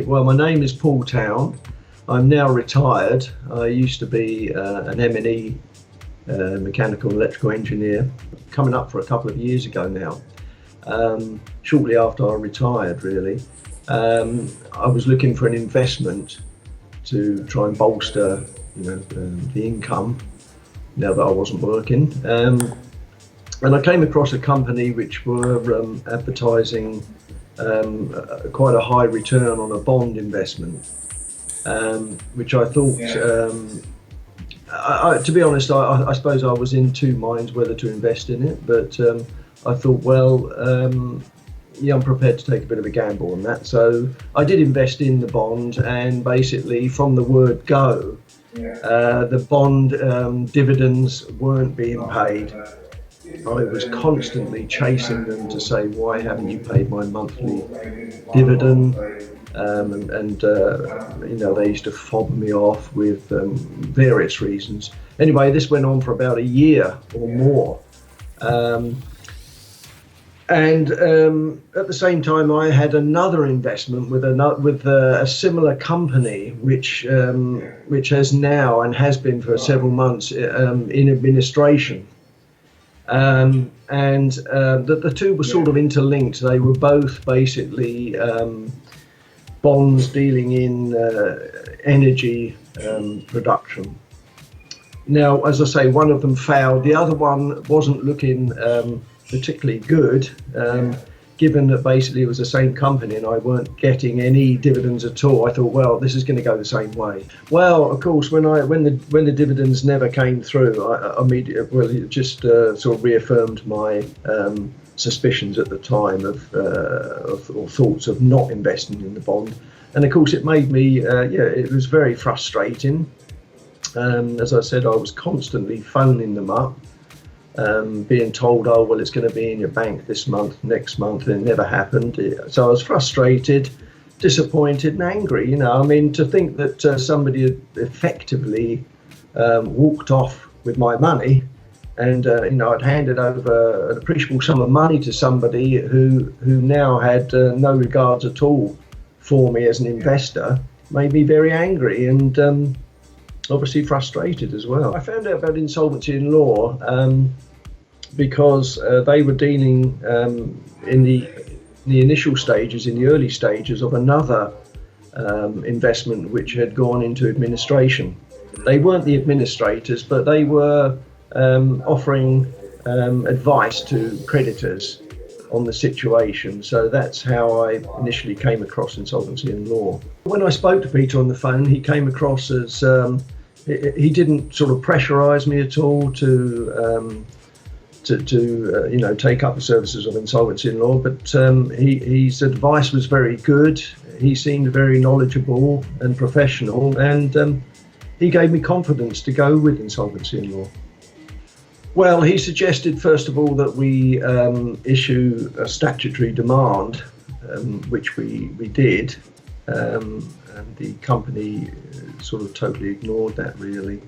Well, my name is Paul Town. I'm now retired. I used to be an M&E mechanical and electrical engineer, coming up for a couple of years ago now. Shortly after I retired, really, I was looking for an investment to try and bolster, the income now that I wasn't working. And I came across a company which were advertising quite a high return on a bond investment, which I thought, to be honest, I suppose I was in two minds whether to invest in it, but I thought, well, I'm prepared to take a bit of a gamble on that. So I did invest in the bond, and basically from the word go, the bond dividends weren't being paid. I was constantly chasing them to say, why haven't you paid my monthly dividend? They used to fob me off with various reasons. Anyway, this went on for about a year or more. And at the same time, I had another investment with a similar company, which has now and has been for several months in administration. The two were sort of interlinked. They were both basically bonds dealing in energy production. Now, as I say, one of them failed. The other one wasn't looking particularly good, given that basically it was the same company and I weren't getting any dividends at all. I thought, well, this is going to go the same way. Well, of course, when the dividends never came through, it just sort of reaffirmed my suspicions at the time or thoughts of not investing in the bond. And of course, it made me, it was very frustrating. As I said, I was constantly phoning them up, being told, oh, well, it's going to be in your bank this month, next month, and it never happened. So I was frustrated, disappointed and angry. To think that somebody had effectively walked off with my money, and I'd handed over an appreciable sum of money to somebody who now had no regards at all for me as an investor, made me very angry and obviously frustrated as well. I found out about Insolvency Law because they were dealing in the initial stages, in the early stages of another investment which had gone into administration. They weren't the administrators, but they were offering advice to creditors on the situation. So that's how I initially came across Insolvency Law. When I spoke to Peter on the phone, he came across as he didn't sort of pressurize me at all to take up the services of Insolvency Law, but his advice was very good. He seemed very knowledgeable and professional, and he gave me confidence to go with Insolvency Law. Well, he suggested first of all that we issue a statutory demand, which we did, and the company sort of totally ignored that, really.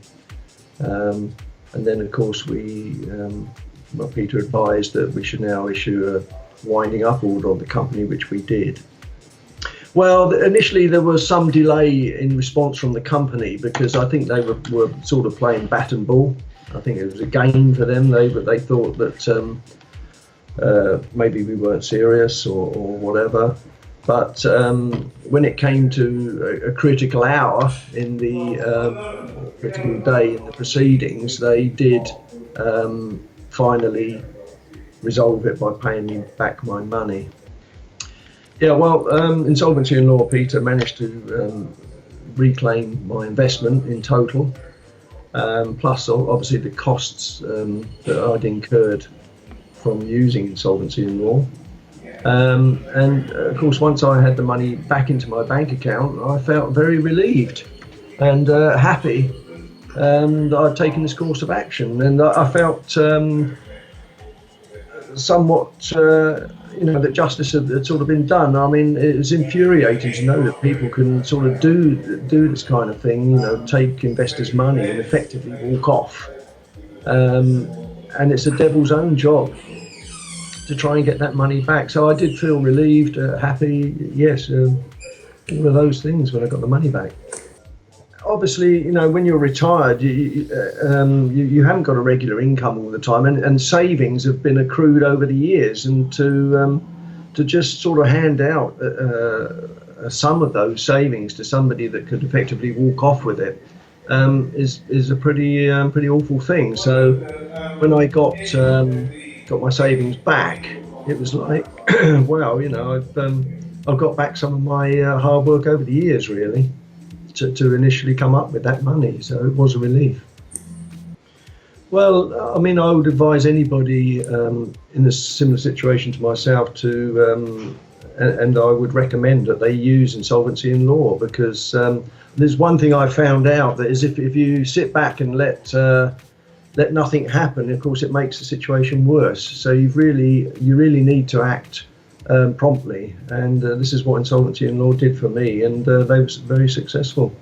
And then, of course, Peter advised that we should now issue a winding up order on the company, which we did. Well, initially there was some delay in response from the company because I think they were sort of playing bat and ball. I think it was a game for them. They thought that maybe we weren't serious or whatever. But when it came to a critical hour in the critical day in the proceedings, they did finally resolve it by paying me back my money. Yeah, well, Insolvency Law, Peter managed to reclaim my investment in total, plus obviously the costs that I'd incurred from using Insolvency Law. And of course, once I had the money back into my bank account, I felt very relieved and happy that I'd taken this course of action. And I felt somewhat, that justice had sort of been done. I mean, it was infuriating to know that people can sort of do this kind of thing, take investors' money and effectively walk off. And it's the devil's own job to try and get that money back. So I did feel relieved, happy, yes, all of those things when I got the money back. Obviously, you know, when you're retired, you haven't got a regular income all the time, and savings have been accrued over the years, and to just sort of hand out a sum of those savings to somebody that could effectively walk off with it is a pretty awful thing. So when I got my savings back, it was like, wow, you know, I've got back some of my hard work over the years, really, to initially come up with that money. So it was a relief. Well, I mean, I would advise anybody in a similar situation to myself to, and I would recommend that they use insolvency in law, because there's one thing I found out, that is if you sit back and let nothing happen, of course, it makes the situation worse. So you really need to act promptly, and this is what insolvency in law did for me, and they were very successful.